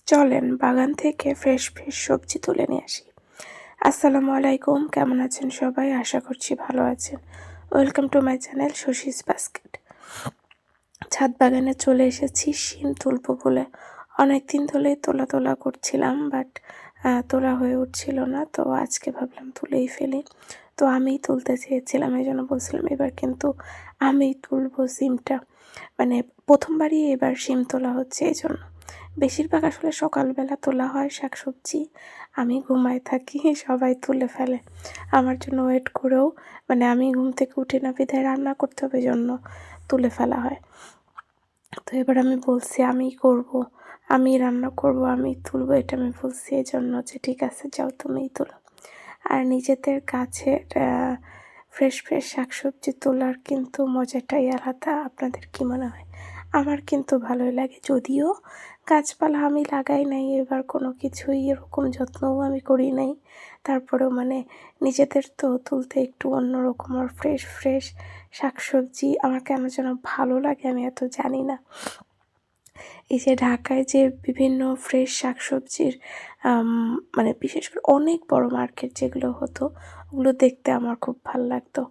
চলেন বাগান থেকে ফ্রেশ সবজি তুলে নিয়ে আসি। আসসালামু আলাইকুম, কেমন আছেন সবাই? আশা করছি ভালো আছেন। Welcome to my channel Shashi's basket. ছাদ বাগানে চলে এসেছি শিম তুলবো বলে। অনেকদিন ধরেই তোলা করছিলাম, বাট তোলা হয়ে উঠছিল না। তো আজকে ভাবলাম তুলেই ফেলি। তো আমিই তুলতে চেয়েছিলাম, এই জন্য বলছিলাম এবার কিন্তু আমিই তুলবো শিমটা। মানে প্রথমবারই এবার শিম তোলা হচ্ছে, এই জন্য। বেশিরভাগ আসলে সকালবেলা তোলা হয় শাকসবজি। আমি ঘুমায় থাকি, সবাই তুলে ফেলে। আমার জন্য ওয়েট করেও, মানে আমি ঘুম থেকে উঠে না বিধায় রান্না করতে হবে, জন্য তুলে ফেলা হয়। তো এবার আমি বলছি আমিই করব, আমি রান্না করব, আমি তুলবো, এটা আমি বলছি। এই জন্য যে ঠিক আছে যাও তুমিই তোলো। আর নিজেদের গাছের ফ্রেশ শাকসবজি তোলার কিন্তু মজাটাই আলাদা। আপনাদের কি মনে হয়? আমার কিন্তু ভালোই লাগে, যদিও গাছপালা আমি লাগাই নাই এবার, কোনো কিছুই এরকম যত্নও আমি করি নাই। তারপরেও মানে নিজেদের তো তুলতে একটু অন্যরকম, আর ফ্রেশ শাকসবজি আমার কেন যেন ভালো লাগে, আমি এত জানি না। এই যে ঢাকায় যে বিভিন্ন ফ্রেশ শাকসবজির মানে বিশেষ করে অনেক বড় মার্কেট যেগুলো হতো, ওগুলো দেখতে আমার খুব ভাল লাগতো।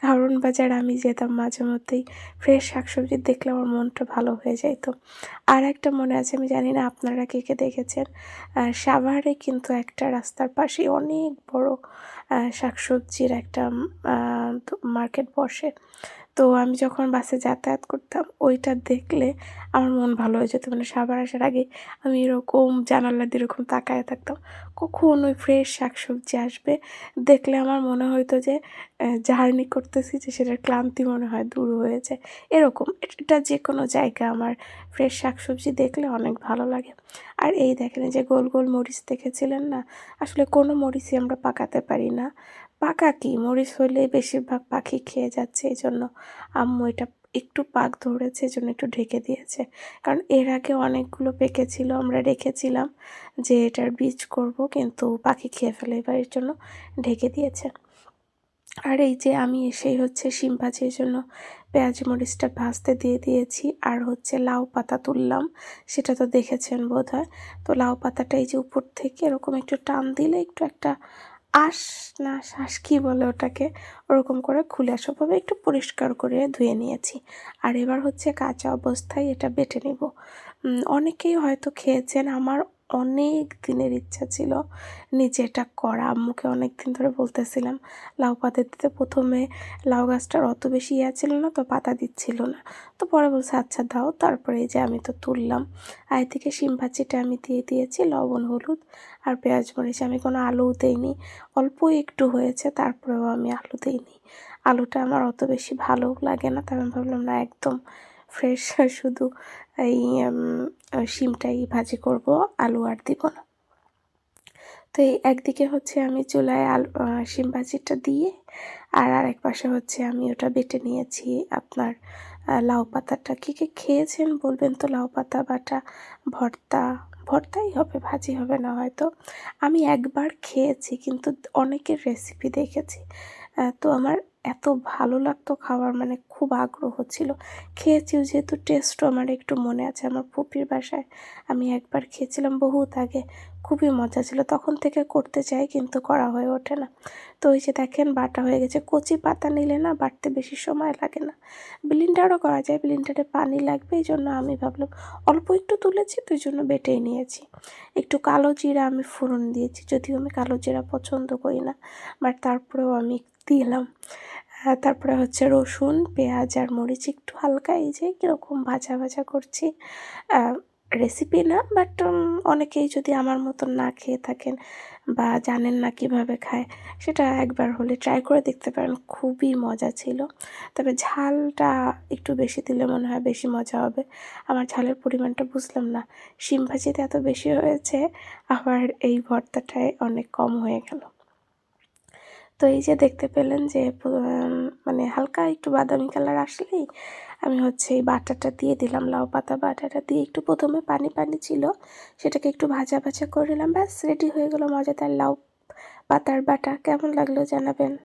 কারণ বাজার আমি যেতাম মাঝে মধ্যেই, ফ্রেশ শাকসবজি দেখলে আমার মনটা ভালো হয়ে যাইতো। আর একটা মনে আছে, আমি জানি না আপনারা কে দেখেছেন, সাভারে কিন্তু একটা রাস্তার পাশে অনেক বড় শাকসবজির একটা মার্কেট বসে। তো আমি যখন বাসে যাতায়াত করতাম, ওইটা দেখলে আমার মন ভালো হয়ে যেত। মানে সাভার আসার আগে আমি এরকম জানালা দিয়ে এরকম তাকায় থাকতাম, কখন ওই ফ্রেশ শাকসবজি আসবে। দেখলে আমার মনে হইতো যে জার্নি করতেছি, যে সেটার ক্লান্তি মনে হয় দূর হয়ে যায়। এরকম এটা যে কোনো জায়গা আমার ফ্রেশ শাকসবজি দেখলে অনেক ভালো লাগে। আর এই দেখেন, এই যে গোল মরিচ দেখেছিলেন না? আসলে কোনো মরিচই আমরা পাকাতে পারি না। পাকা কি মরিচ হলে বেশিরভাগ পাখি খেয়ে যাচ্ছে, এই জন্য আম্মু এটা একটু পাক ধরেছে, এই জন্য একটু ঢেকে দিয়েছে। কারণ এর আগে অনেকগুলো পেকেছিল, আমরা রেখেছিলাম যে এটার বীজ করব, কিন্তু পাখি খেয়ে ফেলে, এবার এর জন্য ঢেকে দিয়েছে। আর এই যে আমি এসেই হচ্ছে শিম ভাজির জন্য পেঁয়াজ মরিচটা ভাজতে দিয়ে দিয়েছি। আর হচ্ছে লাউ পাতা তুললাম, সেটা তো দেখেছেন বোধহয়। তো লাউ পাতাটা এই যে উপর থেকে এরকম একটু টান দিলে একটু একটা আঁশ, না শ্বাস কী বলে ওটাকে, ওরকম করে খুলে আসাভাবে একটু পরিষ্কার করে ধুয়ে নিয়েছি। আর এবার হচ্ছে কাঁচা অবস্থায় এটা বেটে নিব। অনেকেই হয়তো খেয়েছেন, আমার অনেক দিনের ইচ্ছা ছিল নিজে এটা করা। আম্মুকে অনেক দিন ধরে বলতেছিলাম লাউ পাতা দিতে। প্রথমে লাউ গাছটার অত বেশি ছিল না, তো পাতা দিচ্ছিল না। তো পরে বলছে আচ্ছা দাও। তারপরে এই যে আমি তো তুললাম। আর এদিকে শিম ভাজিটা আমি দিয়ে দিয়েছি লবণ হলুদ আর পেঁয়াজ মরিচ। আমি কোনো আলুও দেইনি, অল্প একটু হয়েছে, তারপরেও আমি আলু দিইনি। আলুটা আমার অত বেশি ভালোও লাগে না, তাই আমি ভাবলাম না, একদম ফ্রেশ শুধু এই শিমটাই ভাজি করব, আলু আর দিব না। তো এই একদিকে হচ্ছে আমি চুলায় আলু শিম ভাজিটা দিয়ে, আর আরেক পাশে হচ্ছে আমি ওটা বেটে নিয়েছি আপনার লাউ পাতাটা। কে খেয়েছেন বলবেন তো? লাউ পাতা বাটা ভর্তাই হবে, ভাজি হবে না হয়তো। আমি একবার খেয়েছি, কিন্তু অনেকের রেসিপি দেখেছি। তো আমার এত ভালো লাগতো খাওয়ার, মানে খুব আগ্রহ ছিল। খেয়েছিও যেহেতু, টেস্টও আমার একটু মনে আছে। আমার ফুপির বাসায় আমি একবার খেয়েছিলাম বহুত আগে, খুবই মজা ছিল। তখন থেকে করতে চাই, কিন্তু করা হয়ে ওঠে না। তো ওই যে দেখেন বাটা হয়ে গেছে। কচি পাতা নিলে না বাটতে বেশি সময় লাগে না, ব্লেন্ডারও করা যায়, ব্লেন্ডারে পানি লাগবে, এই জন্য আমি ভাবলাম অল্প একটু তুলেছি, তো এই জন্য বেটেই নিয়েছি। একটু কালো জিরা আমি ফোড়ন দিয়েছি, যদিও আমি কালো জিরা পছন্দ করি না, বাট তারপরেও আমি দিলাম। তারপরে হচ্ছে রসুন পেঁয়াজ আর মরিচ একটু হালকা এই যে কীরকম ভাজা করছি। রেসিপি না, বাট অনেকেই যদি আমার মতন না খেয়ে থাকেন বা জানেন না কিভাবে খায়, সেটা একবার হলে ট্রাই করে দেখতে পারেন, খুবই মজা ছিল। তবে ঝালটা একটু বেশি দিলে মনে হয় বেশি মজা হবে। আমার ঝালের পরিমাণটা বুঝলাম না, শিম ভাজিতে এত বেশি হয়েছে, আবার এই ভর্তাটায় অনেক কম হয়ে গেল। তো এই যে দেখতে পেলেন যে মানে হালকা একটু বাদামি কালার আসলেই আমি হচ্ছে এই বাটাটা দিয়ে দিলাম। লাউ পাতা বাটাটা দিয়ে একটু প্রথমে পানি ছিল, সেটাকে একটু ভাজা করে নিলাম, ব্যাস রেডি হয়ে গেল মজাদার লাউ পাতার বাটা। কেমন লাগলো জানাবেন।